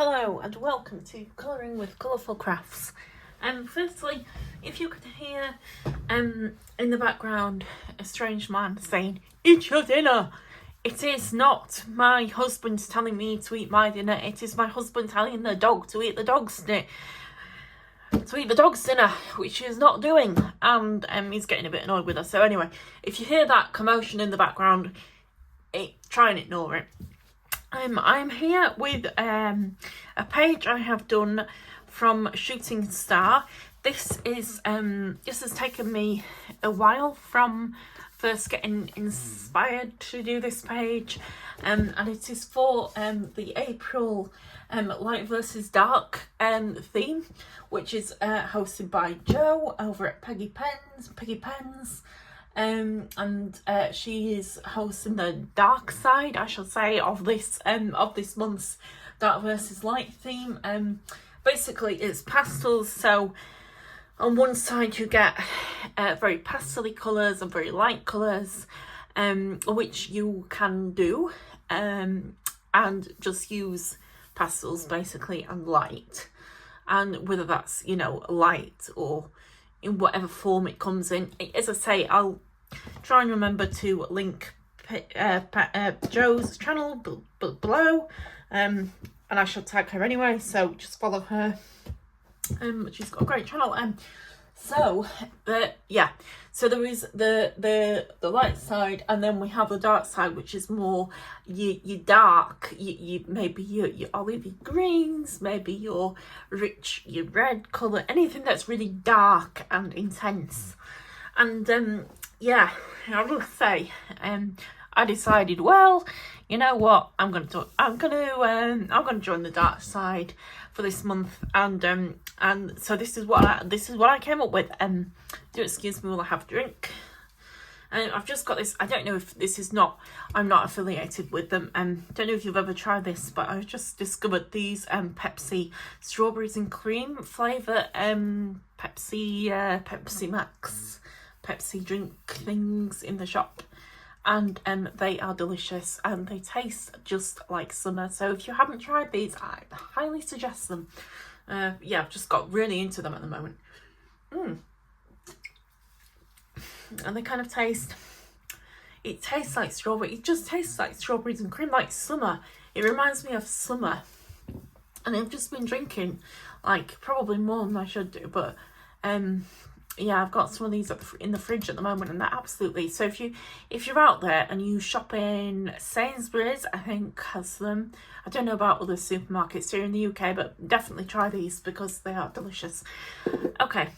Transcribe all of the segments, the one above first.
Hello and welcome to Colouring with Colourful Crafts. Firstly, if you could hear in the background a strange man saying, "Eat your dinner," it is not my husband telling me to eat my dinner, it is my husband telling the dog to eat the dog's dinner, which he's not doing, and he's getting a bit annoyed with us. So anyway, if you hear that commotion in the background, try and ignore it. I'm here with a page I have done from Shooting Star. This has taken me a while from first getting inspired to do this page, and it is for the April Light versus Dark theme, which is hosted by Jo over at Peggy Pens. And she is hosting the dark side, I shall say, of this month's Dark versus Light theme. Basically it's pastels, so on one side you get very pastel-y colours and very light colours, which you can do and just use pastels basically and light, and whether that's, you know, light or in whatever form it comes in. As I say, I'll try and remember to link Jo's channel below, and I shall tag her anyway, so just follow her. She's got a great channel. So there is the light side, and then we have the dark side, which is more your dark, maybe your olivey greens, maybe your rich, your red colour, anything that's really dark and intense. And I will say, I decided, well, you know what, I'm gonna join the dark side for this month, and so this is what I came up with. Do excuse me while I have a drink. And I've just got this. I don't know if this is not. I'm not affiliated with them. Don't know if you've ever tried this, but I just discovered these Pepsi strawberries and cream flavour Pepsi Max Pepsi drink things in the shop, and they are delicious and they taste just like summer. So if you haven't tried these, I highly suggest them. I've just got really into them at the moment. And they kind of tastes like strawberry. It just tastes like strawberries and cream, like summer. It reminds me of summer, and I've just been drinking like probably more than I should do, but I've got some of these in the fridge at the moment, and they're absolutely. So if you're out there and you shop in Sainsbury's, I think has them. I don't know about other supermarkets here in the UK, but definitely try these because they are delicious. Okay,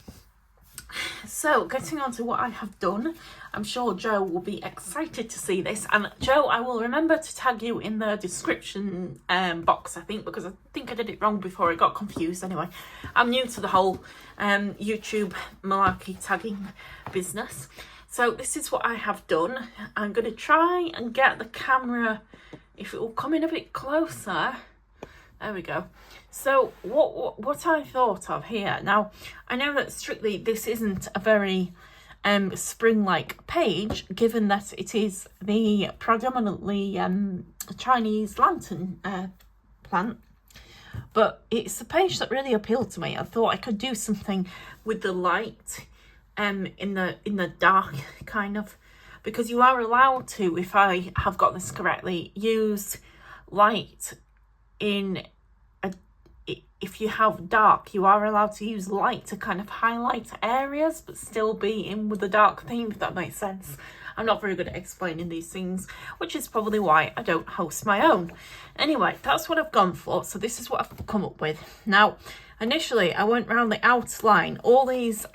so getting on to what I have done, I'm sure Jo will be excited to see this. And Jo, I will remember to tag you in the description box, I think, because I think I did it wrong before. I got confused. Anyway, I'm new to the whole YouTube malarkey tagging business. So this is what I have done. I'm going to try and get the camera, if it will come in a bit closer. There we go. So what I thought of here, now I know that strictly this isn't a very spring-like page, given that it is the predominantly Chinese lantern plant, but it's a page that really appealed to me. I thought I could do something with the light in the dark, kind of, because you are allowed to, if I have got this correctly, use light if you have dark, you are allowed to use light to kind of highlight areas but still be in with the dark theme, if that makes sense. I'm not very good at explaining these things, which is probably why I don't host my own. Anyway, that's what I've gone for. So this is what I've come up with. Now, initially I went round the outline. All these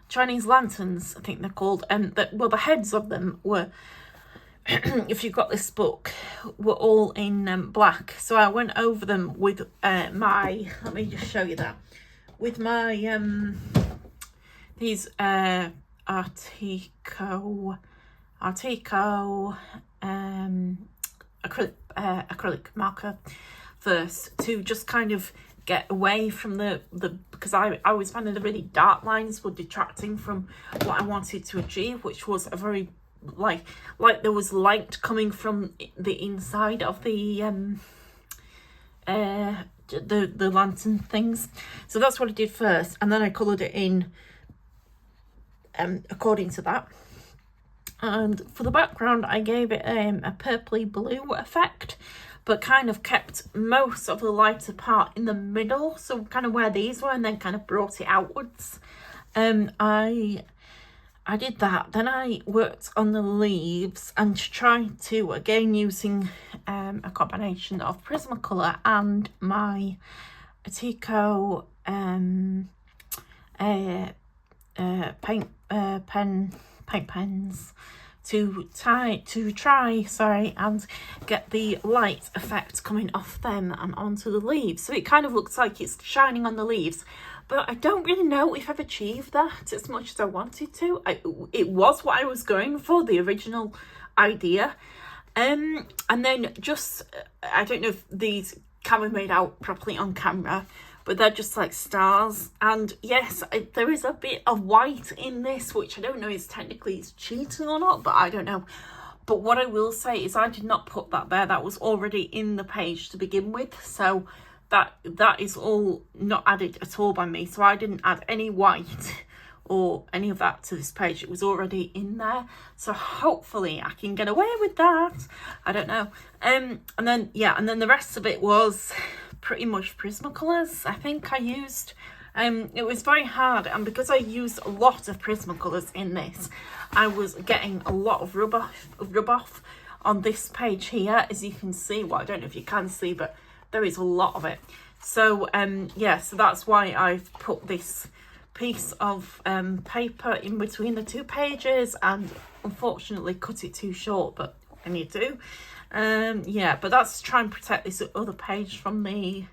Chinese lanterns, I think they're called, the heads of them were if you've got this book, were all in black. So I went over them with my, let me just show you that, with my these Artico acrylic marker first, to just kind of get away from the because I always found that the really dark lines were detracting from what I wanted to achieve, which was a very like there was light coming from the inside of the the lantern things. So that's what I did first, and then I coloured it in according to that. And for the background, I gave it a purpley blue effect, but kind of kept most of the lighter part in the middle, so kind of where these were, and then kind of brought it outwards. I did that. Then I worked on the leaves and tried to, again using a combination of Prismacolor and my Atico paint pens to try and get the light effect coming off them and onto the leaves, so it kind of looks like it's shining on the leaves. But I don't really know if I've achieved that as much as I wanted to. It was what I was going for, the original idea. And then just, I don't know if these can be made out properly on camera, but they're just like stars. And yes, there is a bit of white in this, which I don't know is technically cheating or not, but I don't know. But what I will say is I did not put that there. That was already in the page to begin with. So that is all not added at all by me. So I didn't add any white or any of that to this page. It was already in there. So hopefully I can get away with that. I don't know. And then the rest of it was pretty much Prismacolors. I think I used, it was very hard, and because I used a lot of Prismacolors in this, I was getting a lot of rub off on this page here, as you can see. Well, I don't know if you can see, but there is a lot of it. So yeah, so that's why I've put this piece of paper in between the two pages, and unfortunately cut it too short, but I need to. Yeah, but that's to try and protect this other page from the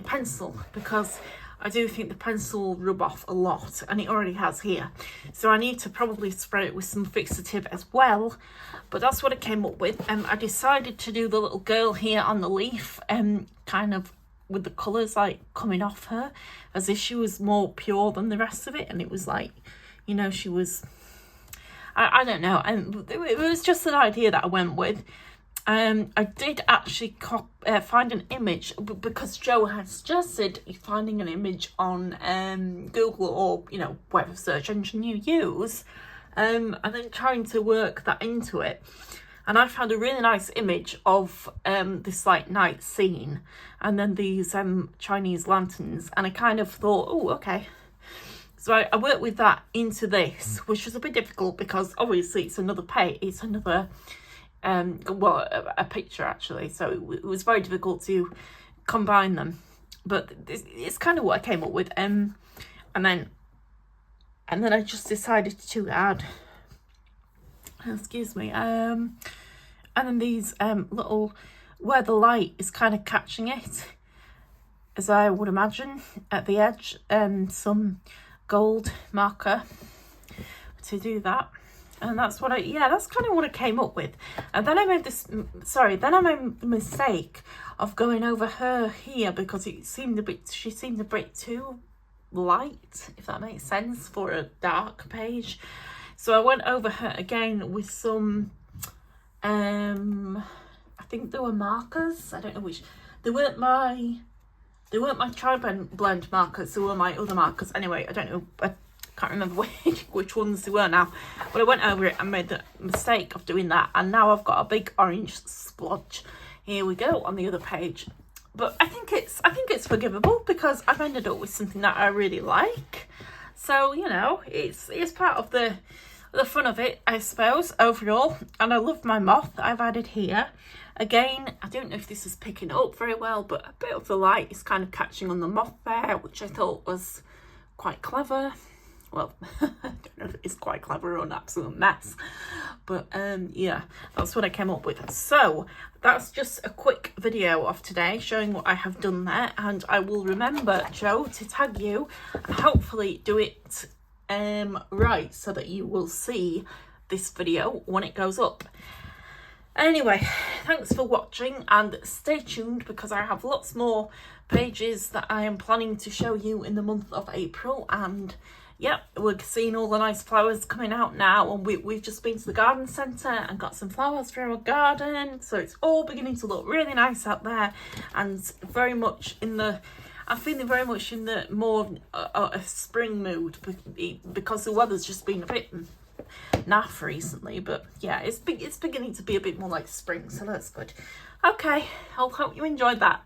pencil, because I do think the pencil will rub off a lot, and it already has here. So I need to probably spray it with some fixative as well. But that's what I came up with. I decided to do the little girl here on the leaf, kind of with the colours like coming off her, as if she was more pure than the rest of it. And it was like, you know, she was, I don't know. And it was just an idea that I went with. I did actually find an image, because Joe had suggested finding an image on Google, or, you know, whatever search engine you use, and then trying to work that into it. And I found a really nice image of this like night scene, and then these Chinese lanterns, and I kind of thought, oh, okay. So I worked with that into this, which was a bit difficult because obviously it's another page, it's another well, a picture actually, so it was very difficult to combine them, but it's kind of what I came up with. And then I just decided to add, excuse me, and then these little, where the light is kind of catching it, as I would imagine, at the edge, some gold marker to do that. And that's what that's kind of what I came up with. And then I made the mistake of going over her here, because she seemed a bit too light, if that makes sense, for a dark page. So I went over her again with some, I think they were markers. I don't know which. They weren't my Tri-Blend markers. They were my other markers. Anyway, I don't know. I can't remember which ones they were now, but I went over it and made the mistake of doing that, and now I've got a big orange splodge. Here we go on the other page. But I think it's forgivable, because I've ended up with something that I really like. So, you know, it's part of the fun of it, I suppose, overall. And I love my moth that I've added here. Again, I don't know if this is picking up very well, but a bit of the light is kind of catching on the moth there, which I thought was quite clever. Well, I don't know if it's quite clever or an absolute mess, but yeah, that's what I came up with. So that's just a quick video of today showing what I have done there, and I will remember, Joe, to tag you and hopefully do it right, so that you will see this video when it goes up. Anyway, thanks for watching, and stay tuned, because I have lots more pages that I am planning to show you in the month of April. And yep, we're seeing all the nice flowers coming out now, and we've just been to the garden centre and got some flowers for our garden, so it's all beginning to look really nice out there, and very much in the, I'm feeling very much in the more a spring mood, because the weather's just been a bit naff recently, but yeah, it's beginning to be a bit more like spring, so that's good. Okay, I hope you enjoyed that.